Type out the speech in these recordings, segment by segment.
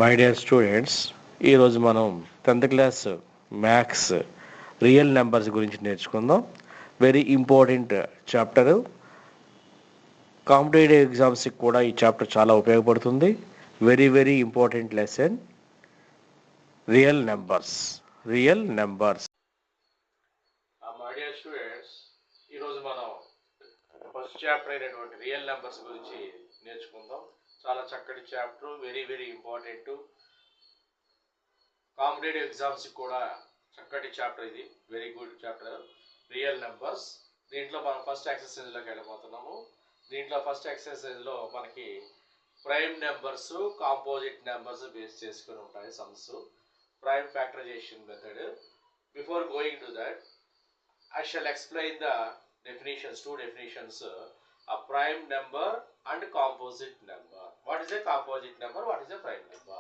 My dear students, ఈరోజు మనం 10th class maths real numbers గురించి నేర్చుకుందాం. Very important chapter. కాంపిటేటివ్ ఎగ్జామ్స్కి కూడా ఈ చాప్టర్ చాలా ఉపయోగపడుతుంది. Very very important lesson. Real numbers. Real numbers. My dear students, ఈరోజు మనం ఫస్ట్ చాప్టర్ అయినటువంటి రియల్ నెంబర్స్ గురించి నేర్చుకుందాం. చాలా చక్కటి chapter, very very important. Competitive exams కూడా చక్కటి చాప్టర్ ఇది. Very good chapter real numbers. దీంట్లో మనం ఫస్ట్ ఎక్సర్సైజ్లోకి వెళ్ళిపోతున్నాము. దీంట్లో ఫస్ట్ ఎక్సర్సైజ్లో మనకి prime numbers, composite numbers base చేసుకుని ఉంటాయి sums. Prime factorization method. Before going to that, I shall explain the definitions, two definitions, a prime number and composite number. What is a composite number? What is a prime number?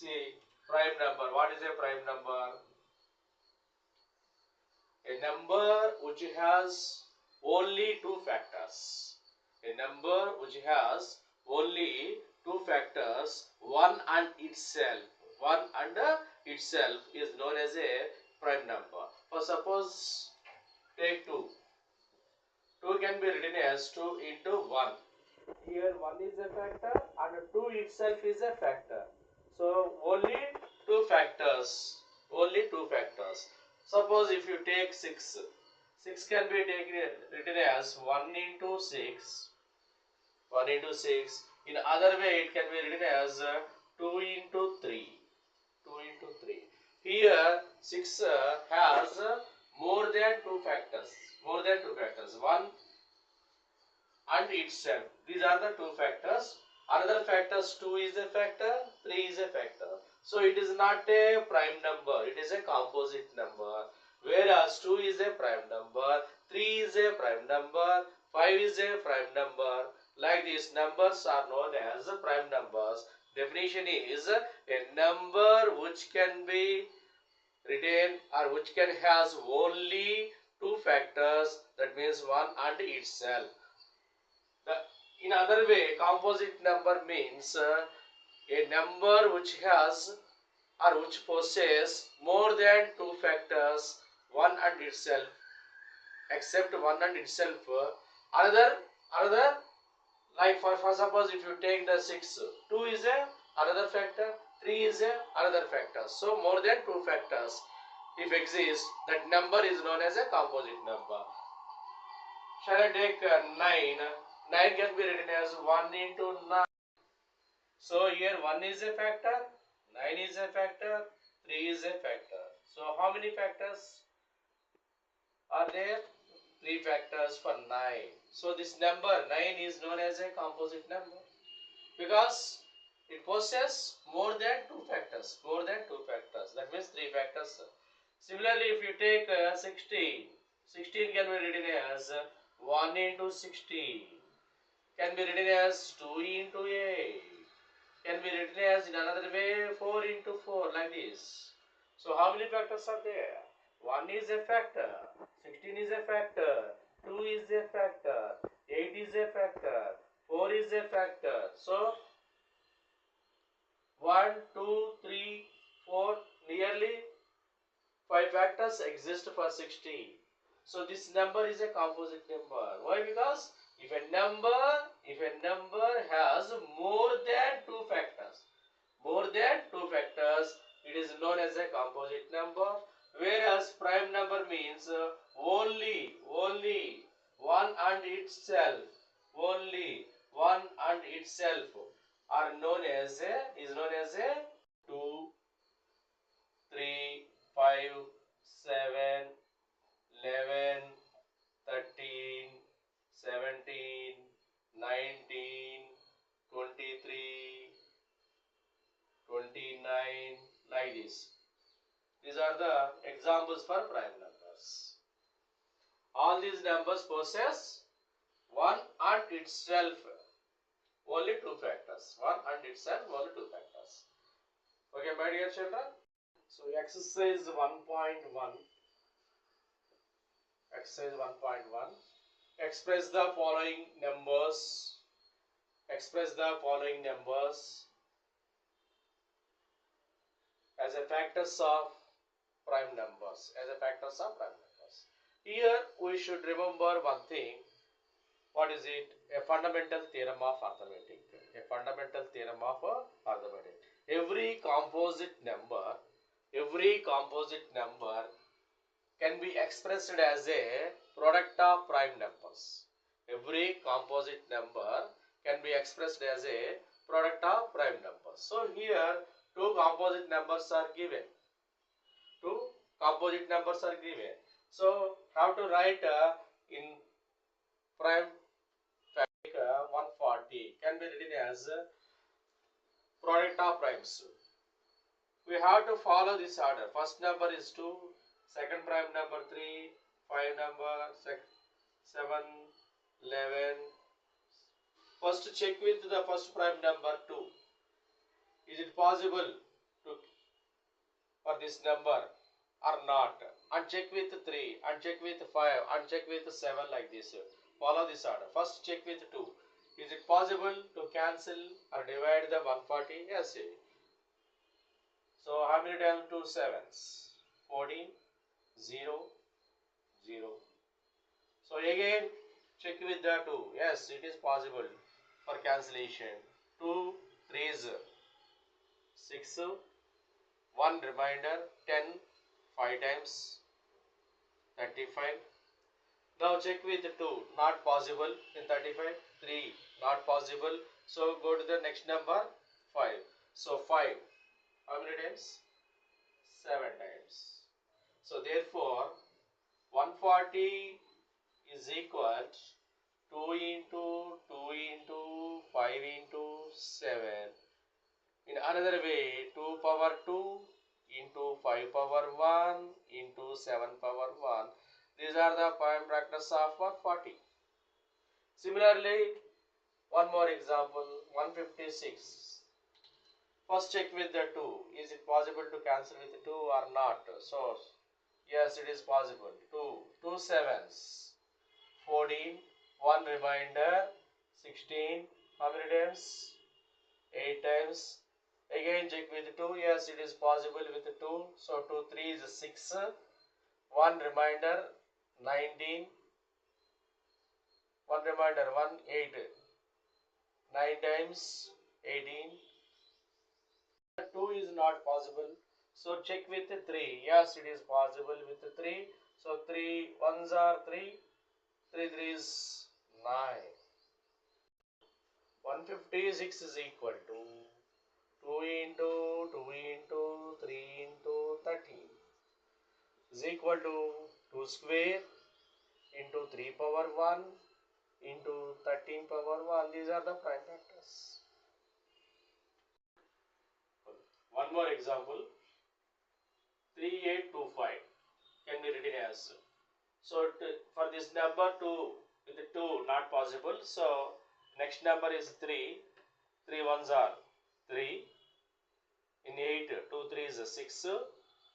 See, prime number. What is a prime number? A number which has only two factors. A number which has only two factors, one and itself. One and itself is known as a prime number. For suppose, take 2. 2 can be written as 2 into 1. Here 1 is a factor and 2 itself is a factor. So only two factors. Only two factors. Suppose if you take 6. 6 can be written as 1 into 6. 1 into 6. In other way it can be written as 2 into 3. 2 into 3. Here 6 has more than two factors. More than two factors. 1 and itself. These are the two factors. Another factors, 2 is a factor, 3 is a factor. So it is not a prime number, it is a composite number. Whereas 2 is a prime number, 3 is a prime number, 5 is a prime number. Like these numbers are known as prime numbers. Definition is a number which can be written or which can has only two factors, that means 1 and itself. In other way, composite number means a number which has or which possesses more than two factors, one and itself, except one and itself. Another like for suppose if you take the 6, 2 is a another factor, 3 is a another factor. So more than two factors if exist, that number is known as a composite number. Shall I take 9? 9 can be written as 1 into 9. So here 1 is a factor, 9 is a factor, 3 is a factor. So how many factors are there? 3 factors for 9. So this number 9 is known as a composite number because it possesses more than two factors. More than two factors. That means 3 factors. Similarly, if you take 16, 16 can be written as 1 into 16. Can be written as 2 into 8. Can be written as in another way 4 into 4, like this. So how many factors are there? 1 is a factor, 16 is a factor, 2 is a factor, 8 is a factor, 4 is a factor. So 1, 2, 3, 4, nearly 5 factors exist for 16. So this number is a composite number. Why? Because if a number has more than two factors, it is known as a composite number. Whereas prime number means only one and itself, only one and itself are known as a 2, 3, 5, 7, 11, 13, 17, 19, 23, 29, like this. These are the examples for prime numbers. All these numbers possess one and itself only two factors. One and itself only two factors. Okay, my dear children. So exercise 1.1. Exercise 1.1. Express the following numbers. Express the following numbers as a factors of prime numbers. Here we should remember one thing. What is it? A fundamental theorem of arithmetic. Every composite number can be expressed as a product of prime numbers. Every composite number can be expressed as a product of prime numbers. So here two composite numbers are given. So how to write in prime factor 140 can be written as product of primes. We have to follow this order. First number is 2, second prime number 3, 5 number, 7, 11. First check with the first prime number 2. Is it possible to for this number or not? And check with 3, and check with 5, and check with 7, like this. Follow this order. First check with 2. Is it possible to cancel or divide the 140? Yes. So how many times 2 sevens? 14, 0, 0. So again check with the 2. Yes, it is possible for cancellation. 2 3s 6, 1 remainder 10, 5 times 35. Now check with 2. Not possible in 35. 3 not possible. So go to the next number 5. So 5 how many times? 7 times. So therefore 140 is equal 2 into 2 into 5 into 7. In another way, 2 power 2 into 5 power 1 into 7 power 1. These are the prime factors of 140. Similarly, one more example, 156. First check with the 2. Is it possible to cancel with 2 or not? So, yes, it is possible. 2 sevens, 14, 1 remainder, 16. How many times? 8 times. Again check with 2. Yes, it is possible with 2. So 2 3 is 6. 1 remainder 19. 1 remainder 1 8. 9 times 18. 2 is not possible. So check with 3. Yes, it is possible with 3. So 3 ones are 3. 3 3s 9. 156 is equal to 2 into 2 into 3 into 13 is equal to 2 square into 3 power 1 into 13 power 1. These are the prime factors. One more example. 3825 can be written as. So for this number 2 with the 2 not possible. So next number is 3. 3 ones are 3. In 8, 2 3 is 6.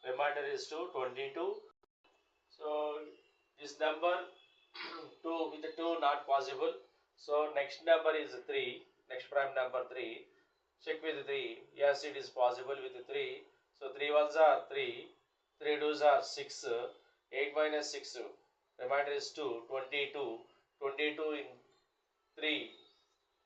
Remainder is 2, 22. So this number 2 with the 2 not possible. So next number is 3. Next prime number 3. Check with 3. Yes, it is possible with 3. So 3 ones are 3. 3 twos are 6. 8 minus 6. Remainder is 2. 22. 22 in 3.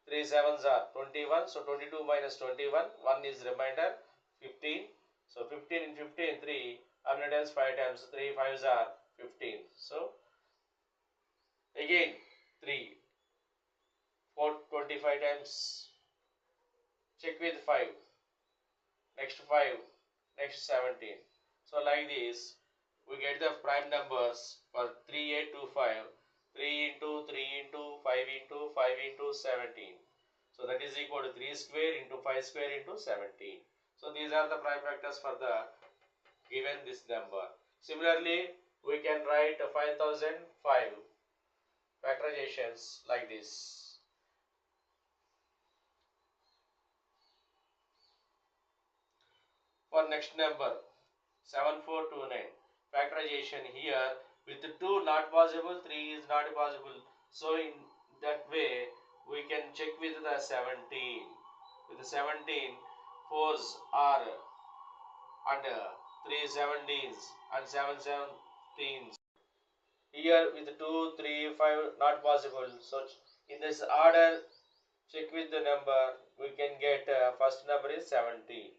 3 sevens are 21. So 22 minus 21. 1 is remainder 15. So 15 in 15 3. How many times? 5 times. 3 5s are 15. So again 3. 4 25 times. Check with 5. Next 5. Next 17. So like this we get the prime numbers for 3825. 3 into 3 into 5 into 5 into 17. So that is equal to 3 square into 5 square into 17. So these are the prime factors for the given this number. Similarly, we can write 5005 factorizations like this. For next number 7429 factorization, here with 2 not possible, 3 is not possible. So in that way we can check with the 17. With the 17, 4s are and 3 17s and 7 17s. Here with 2, 3, 5 not possible. So in this order, check with the number. We can get first number is 70.